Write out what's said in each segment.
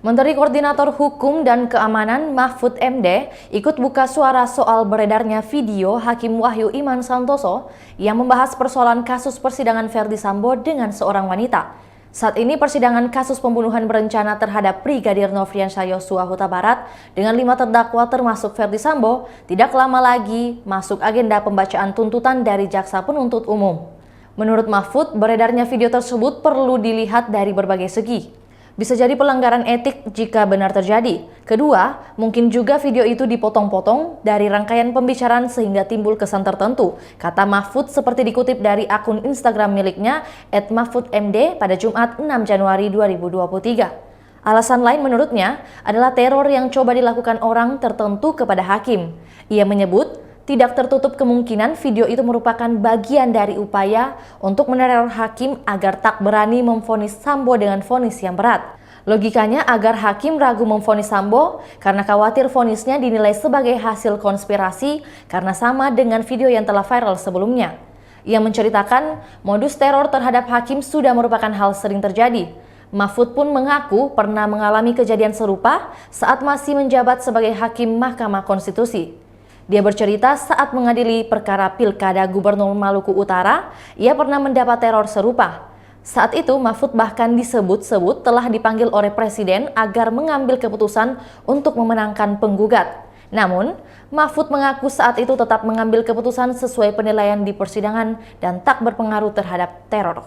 Menteri Koordinator Hukum dan Keamanan Mahfud MD ikut buka suara soal beredarnya video Hakim Wahyu Iman Santoso yang membahas persoalan kasus persidangan Verdi Sambo dengan seorang wanita. Saat ini persidangan kasus pembunuhan berencana terhadap Brigadir Nofriansyah Yosua Huta Barat dengan 5 terdakwa termasuk Verdi Sambo tidak lama lagi masuk agenda pembacaan tuntutan dari Jaksa Penuntut Umum. Menurut Mahfud, beredarnya video tersebut perlu dilihat dari berbagai segi. Bisa jadi pelanggaran etik jika benar terjadi. Kedua, mungkin juga video itu dipotong-potong dari rangkaian pembicaraan sehingga timbul kesan tertentu, kata Mahfud seperti dikutip dari akun Instagram miliknya @mahfudmd pada Jumat 6 Januari 2023. Alasan lain menurutnya adalah teror yang coba dilakukan orang tertentu kepada hakim. Ia menyebut tidak tertutup kemungkinan video itu merupakan bagian dari upaya untuk meneror hakim agar tak berani memvonis Sambo dengan vonis yang berat. Logikanya agar hakim ragu memvonis Sambo karena khawatir vonisnya dinilai sebagai hasil konspirasi karena sama dengan video yang telah viral sebelumnya. Ia menceritakan modus teror terhadap hakim sudah merupakan hal sering terjadi. Mahfud pun mengaku pernah mengalami kejadian serupa saat masih menjabat sebagai hakim Mahkamah Konstitusi. Dia bercerita saat mengadili perkara Pilkada Gubernur Maluku Utara, ia pernah mendapat teror serupa. Saat itu Mahfud bahkan disebut-sebut telah dipanggil oleh Presiden agar mengambil keputusan untuk memenangkan penggugat. Namun, Mahfud mengaku saat itu tetap mengambil keputusan sesuai penilaian di persidangan dan tak berpengaruh terhadap teror.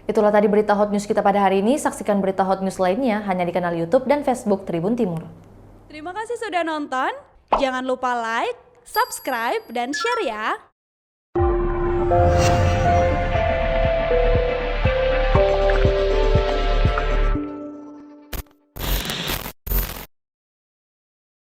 Itulah tadi berita hot news kita pada hari ini. Saksikan berita hot news lainnya hanya di kanal YouTube dan Facebook Tribun Timur. Terima kasih sudah nonton. Jangan lupa like, subscribe, dan share ya.